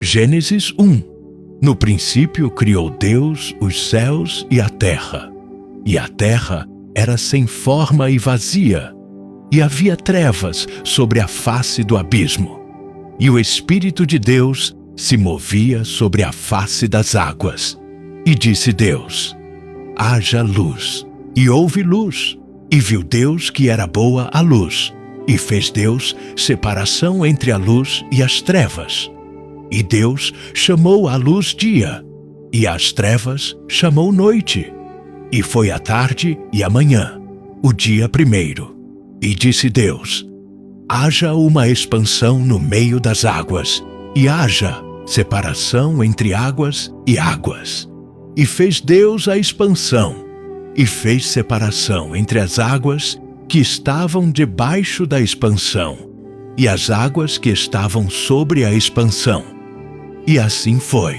Gênesis 1. No princípio criou Deus os céus e a terra era sem forma e vazia, e havia trevas sobre a face do abismo, e o Espírito de Deus se movia sobre a face das águas. E disse Deus: haja luz, e houve luz. E viu Deus que era boa a luz, e fez Deus separação entre a luz e as trevas. E Deus chamou a luz dia, e às trevas chamou noite. E foi a tarde e a manhã, o dia primeiro. E disse Deus: haja uma expansão no meio das águas, e haja separação entre águas e águas. E fez Deus a expansão, e fez separação entre as águas que estavam debaixo da expansão, e as águas que estavam sobre a expansão. E assim foi.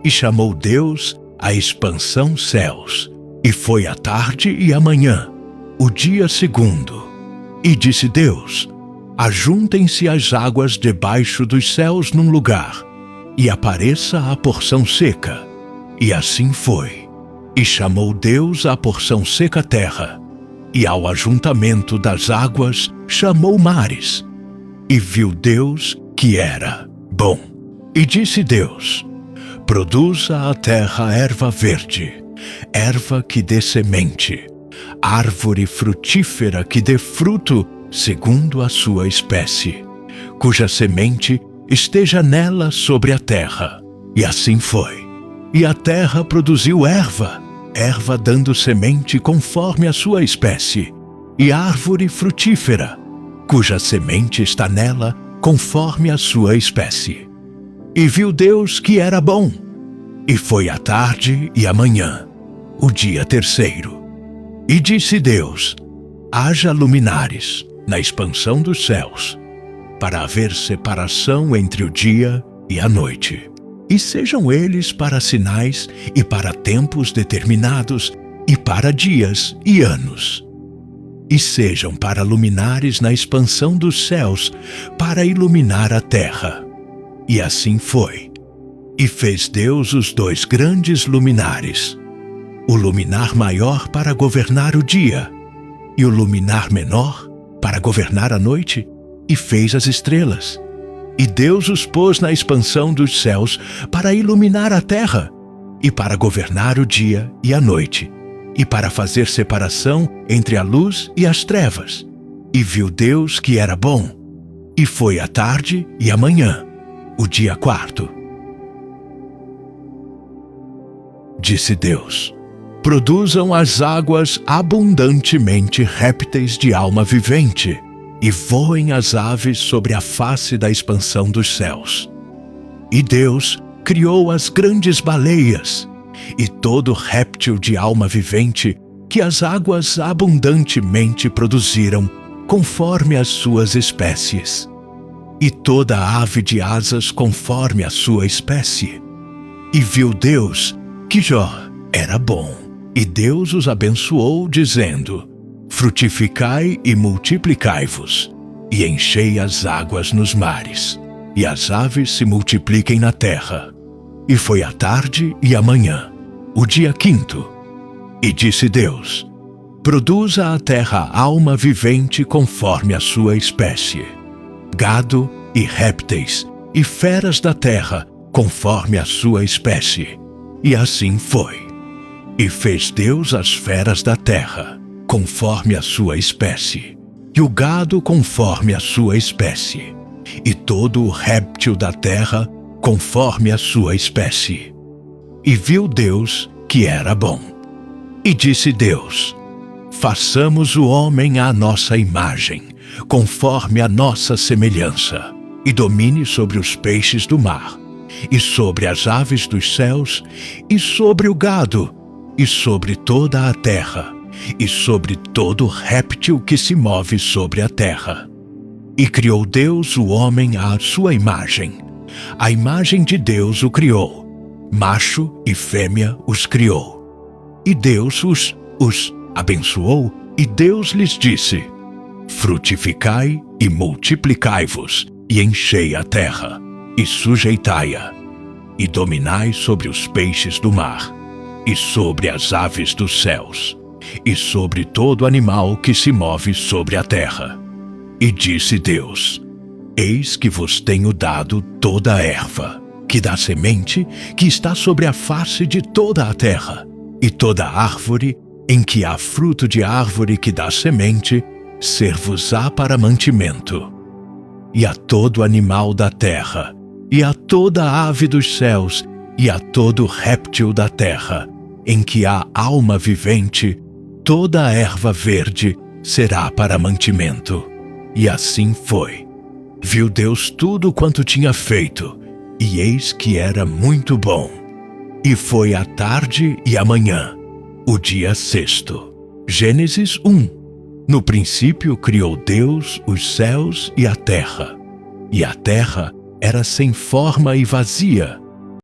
E chamou Deus a expansão céus. E foi a tarde e a manhã, o dia segundo. E disse Deus: ajuntem-se as águas debaixo dos céus num lugar, e apareça a porção seca. E assim foi. E chamou Deus a porção seca terra, e ao ajuntamento das águas chamou mares. E viu Deus que era bom. E disse Deus: produza a terra erva verde, erva que dê semente, árvore frutífera que dê fruto segundo a sua espécie, cuja semente esteja nela sobre a terra. E assim foi. E a terra produziu erva, erva dando semente conforme a sua espécie, e árvore frutífera, cuja semente está nela conforme a sua espécie. E viu Deus que era bom. E foi a tarde e a manhã, o dia terceiro. E disse Deus: haja luminares na expansão dos céus, para haver separação entre o dia e a noite. E sejam eles para sinais e para tempos determinados, e para dias e anos. E sejam para luminares na expansão dos céus, para iluminar a terra. E assim foi. E fez Deus os dois grandes luminares, o luminar maior para governar o dia, e o luminar menor para governar a noite, e fez as estrelas. E Deus os pôs na expansão dos céus para iluminar a terra, e para governar o dia e a noite, e para fazer separação entre a luz e as trevas. E viu Deus que era bom. E foi a tarde e a manhã, o dia quarto. Disse Deus: produzam as águas abundantemente répteis de alma vivente, e voem as aves sobre a face da expansão dos céus. E Deus criou as grandes baleias, e todo réptil de alma vivente que as águas abundantemente produziram, conforme as suas espécies, e toda ave de asas conforme a sua espécie. E viu Deus que Jó era bom. E Deus os abençoou, dizendo: frutificai e multiplicai-vos, e enchei as águas nos mares, e as aves se multipliquem na terra. E foi a tarde e a manhã, o dia quinto. E disse Deus: produza a terra alma vivente conforme a sua espécie, gado e répteis, e feras da terra conforme a sua espécie. E assim foi. E fez Deus as feras da terra, conforme a sua espécie, e o gado conforme a sua espécie, e todo o réptil da terra conforme a sua espécie. E viu Deus que era bom. E disse Deus: façamos o homem à nossa imagem, conforme a nossa semelhança, e domine sobre os peixes do mar, e sobre as aves dos céus, e sobre o gado, e sobre toda a terra, e sobre todo réptil que se move sobre a terra. E criou Deus o homem à sua imagem. A imagem de Deus o criou. Macho e fêmea os criou. E Deus os abençoou, e Deus lhes disse: frutificai e multiplicai-vos, e enchei a terra. e sujeitai-a, e dominai sobre os peixes do mar, e sobre as aves dos céus, e sobre todo animal que se move sobre a terra. E disse Deus: Eis que vos tenho dado toda a erva, que dá semente, que está sobre a face de toda a terra, e toda árvore em que há fruto de árvore que dá semente, ser-vos-á para mantimento. E a todo animal da terra, e a toda ave dos céus, e a todo réptil da terra, em que há alma vivente, toda a erva verde será para mantimento. E assim foi. Viu Deus tudo quanto tinha feito, e eis que era muito bom. E foi a tarde e a manhã, o dia sexto. Gênesis 1. No princípio criou Deus os céus e a terra. E a terra era sem forma e vazia,